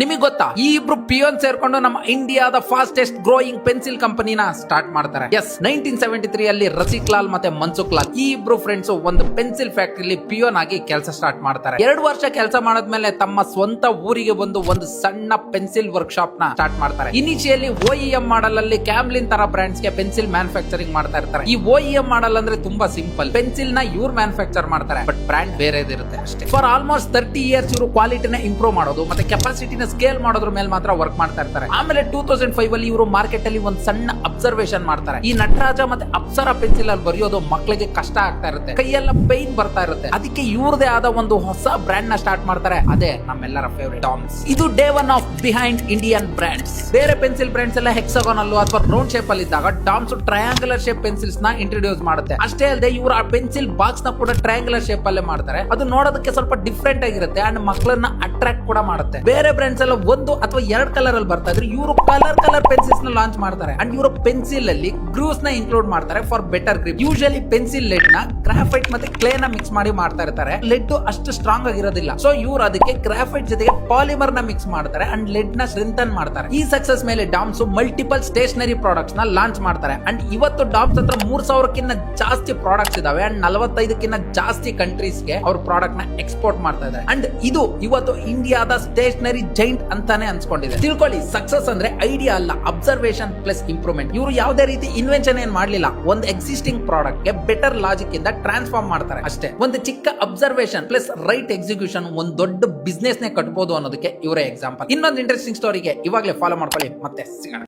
ನಿಮಗೆ ಗೊತ್ತಾ ಈ ಇಬ್ರು ಪಿಯೋನ್ ಸೇರ್ಕೊಂಡು ನಮ್ಮ ಇಂಡಿಯಾದ ಫಾಸ್ಟೆಸ್ಟ್ ಗ್ರೋಯಿಂಗ್ ಪೆನ್ಸಿಲ್ ಕಂಪನಿನ ಸ್ಟಾರ್ಟ್ ಮಾಡ್ತಾರೆ. ಎಸ್ 1973 ಅಲ್ಲಿ ರಸಿಕ್ ಲಾಲ್ ಮತ್ತೆ ಮನ್ಸುಖ್ ಲಾಲ್ ಈ ಇಬ್ರು ಫ್ರೆಂಡ್ಸ್ ಒಂದು ಪೆನ್ಸಿಲ್ ಫ್ಯಾಕ್ಟರಿಲಿ ಪಿಯೋನ್ ಆಗಿ ಕೆಲಸ ಸ್ಟಾರ್ಟ್ ಮಾಡ್ತಾರೆ. 2 ವರ್ಷ ಕೆಲಸ ಮಾಡದ್ಮೇಲೆ ತಮ್ಮ ಸ್ವಂತ ಊರಿಗೆ ಬಂದು ಒಂದು ಸಣ್ಣ ಪೆನ್ಸಿಲ್ ವರ್ಕ್ ಶಾಪ್ ನ ಸ್ಟಾರ್ಟ್ ಮಾಡ್ತಾರೆ. ಇನಿಷಿಯಲಿ OEM ಮಾಡಲ್ ಅಲ್ಲಿ ಕ್ಯಾಮ್ಲಿನ್ ತರ ಬ್ರಾಂಡ್ಸ್ ಗೆ ಪೆನ್ಸಿಲ್ ಮ್ಯಾನುಫ್ಯಾಕ್ಚರಿಂಗ್ ಮಾಡ್ತಾ ಇರ್ತಾರೆ. ಈ OEM ಮಾಡಲ್ ಅಂದ್ರೆ ತುಂಬಾ ಸಿಂಪಲ್, ಪೆನ್ಸಿಲ್ ನ ಇವ್ರು ಮ್ಯಾನುಫ್ಯಾಕ್ಚರ್ ಮಾಡ್ತಾರೆ, ಬಟ್ ಬ್ರಾಂಡ್ ಬೇರೆದಿರುತ್ತೆ ಅಷ್ಟೇ. ಫಾರ್ ಆಲ್ಮೋಸ್ಟ್ 30 ಇಯರ್ಸ್ ಇವರು ಕ್ವಾಲಿಟಿನ ಇಂಪ್ರೂವ್ ಮಾಡೋದು ಮತ್ತೆ ಕೆಪಾಸಿಟಿನ ಸ್ಕೇಲ್ ಮಾಡೋದ್ರ ಮೇಲೆ ಮಾತ್ರ ವರ್ಕ್ ಮಾಡ್ತಾ ಇರ್ತಾರೆ. ಆಮೇಲೆ 2005 ಅಲ್ಲಿ ಇವರು ಮಾರ್ಕೆಟ್ ಅಲ್ಲಿ ಒಂದು ಸಣ್ಣ ಅಬ್ಸರ್ವೇಷನ್ ಮಾಡ್ತಾರೆ. ಈ ನಟರಾಜ ಮತ್ತೆ ಅಪ್ಸರಾ ಪೆನ್ಸಿಲ್ ಅಲ್ಲಿ ಬರೆಯೋದು ಮಕ್ಕಳಿಗೆ ಕಷ್ಟ ಆಗ್ತಾ ಇರುತ್ತೆ, ಕೈಯೆಲ್ಲ ಪೈನ್ ಬರ್ತಾ ಇರುತ್ತೆ. ಅದಕ್ಕೆ ಇವ್ರದೇ ಆದ ಒಂದು ಹೊಸ ಬ್ರ್ಯಾಂಡ್ ನ ಸ್ಟಾರ್ಟ್ ಮಾಡ್ತಾರೆ, ಅದೇ ನಮ್ಮೆಲ್ಲರ ಫೇವರೇಟ್ ಡಾಮ್ಸ್. ಇದು day one of behind Indian brands. ಬೇರೆ ಪೆನ್ಸಿಲ್ ಬ್ರ್ಯಾಂಡ್ಸ್ ಎಲ್ಲ ಹೆಕ್ಸಾಗೋನಲ್ ಅಥವಾ ರೌಂಡ್ ಶೇಪ್ ಅಲ್ಲಿ ಇದ್ದಾಗ ಡಾಮ್ಸ್ ಟ್ರಯಾಂಗುಲರ್ ಶೇಪ್ ಪೆನ್ಸಿಲ್ಸ್ ನ ಇಂಟ್ರೊಡ್ಯೂಸ್ ಮಾಡುತ್ತೆ. ಅಷ್ಟೇ ಅಲ್ಲದೆ ಇವರು ಆ ಪೆನ್ಸಿಲ್ ಬಾಕ್ಸ್ ನ ಕೂಡ ಟ್ರಯಾಂಗುಲರ್ ಶೇಪ್ ಅಲ್ಲೇ ಮಾಡ್ತಾರೆ. ಅದು ನೋಡೋದಕ್ಕೆ ಸ್ವಲ್ಪ ಡಿಫ್ರೆಂಟ್ ಆಗಿರುತ್ತೆ ಅಂಡ್ ಮಕ್ಕಳನ್ನ ಅಟ್ರಾಕ್ಟ್ ಕೂಡ ಮಾಡುತ್ತೆ. ಬೇರೆ ಬ್ರ್ಯಾಂಡ್ಸ್ ಎಲ್ಲ 1 ಅಥವಾ 2 ಕಲರ್ ಅಲ್ಲಿ ಬರ್ತಾ ಇದ್ರೆ ಇವರು ಕಲರ್ ಪೆನ್ಸಿಲ್ಸ್ ನ ಲಾಂಚ್ ಮಾಡ್ತಾರೆ ಅಂಡ್ ಇವರು ಪೆನ್ಸಿಲ್ ಅಲ್ಲಿ ಗ್ರೂವ್ಸ್ ನ ಇನ್ಕ್ಲೂಡ್ ಮಾಡ್ತಾರೆ for better grip. Usually pencil lead ನ ಗ್ರಾಫೈಟ್ ಮತ್ತೆ ಕ್ಲೇ ನ ಮಿಕ್ಸ್ ಮಾಡಿ ಮಾಡ್ತಾ ಇರ್ತಾರೆ. ಲೆಡ್ ಅಷ್ಟು ಸ್ಟ್ರಾಂಗ್ ಆಗಿರೋದಿಲ್ಲ, ಸೊ ಇವರು ಅದಕ್ಕೆ ಗ್ರಾಫೈಟ್ ಜೊತೆಗೆ ಪಾಲಿಮರ್ ನ ಮಿಕ್ಸ್ ಮಾಡ್ತಾರೆ ಅಂಡ್ ಲೆಡ್ ನ ಸ್ಟ್ರೆಂಥನ್ ಮಾಡ್ತಾರೆ. ಈ ಸಕ್ಸಸ್ ಮೇಲೆ ಡಾಮ್ಸ್ ಮಲ್ಟಿಪಲ್ ಸ್ಟೇಷನರಿ ಪ್ರಾಡಕ್ಟ್ಸ್ ನ ಲಾಂಚ್ ಮಾಡ್ತಾರೆ ಅಂಡ್ ಇವತ್ತು ಡಾಮ್ಸ್ ಹತ್ರ 3000ಕ್ಕಿಂತ ಜಾಸ್ತಿ ಪ್ರಾಡಕ್ಟ್ಸ್ ಇದಾವೆ ಅಂಡ್ 45ಕ್ಕಿಂತ ಜಾಸ್ತಿ ಕಂಟ್ರೀಸ್ ಗೆ ಅವ್ರ ಪ್ರಾಡಕ್ಟ್ ನ ಎಕ್ಸ್ಪೋರ್ಟ್ ಮಾಡ್ತಾ ಇದ್ದಾರೆ. ಅಂಡ್ ಇದು ಇವತ್ತು ಇಂಡಿಯಾದ ಸ್ಟೇಷನರಿ ಜೈಂಟ್ ಅಂತಾನೆ ಅನ್ಸ್ಕೊಂಡಿದೆ. ತಿಳ್ಕೊಳ್ಳಿ, ಸಕ್ಸಸ್ ಅಂದ್ರೆ ಐಡಿಯಾ ಅಲ್ಲ, ಅಬ್ಸರ್ವೇಷನ್ ಪ್ಲಸ್ ಇಂಪ್ರೂವ್ಮೆಂಟ್. ಇವರು ಯಾವುದೇ ರೀತಿ ಇನ್ವೆನ್ಷನ್ ಏನ್ ಮಾಡ್ಲಿಲ್ಲ, ಒಂದು ಎಕ್ಸಿಸ್ಟಿಂಗ್ ಪ್ರಾಡಕ್ಟ್ ಗೆ ಬೆಟರ್ ಲಾಜಿಕ್ ಇಂದ ಟ್ರಾನ್ಸ್ಫಾರ್ಮ್ ಮಾಡ್ತಾರೆ ಅಷ್ಟೇ. ಒಂದು ಚಿಕ್ಕ ಅಬ್ಸರ್ವೇಷನ್ ಪ್ಲಸ್ ರೈಟ್ ಎಕ್ಸಿಕ್ಯೂಷನ್ ಒಂದು ದೊಡ್ಡ ಬಿಸ್ನೆಸ್ ನೇ ಕಟ್ಬೋದು ಅನ್ನೋದಕ್ಕೆ ಇವರೇ ಎಕ್ಸಾಂಪಲ್. ಇನ್ನೊಂದು ಇಂಟ್ರೆಸ್ಟಿಂಗ್ ಸ್ಟೋರಿಗೆ ಇವಾಗಲೇ ಫಾಲೋ ಮಾಡ್ಕೊಳ್ಳಿ, ಮತ್ತೆ ಸಿಗೋಣ.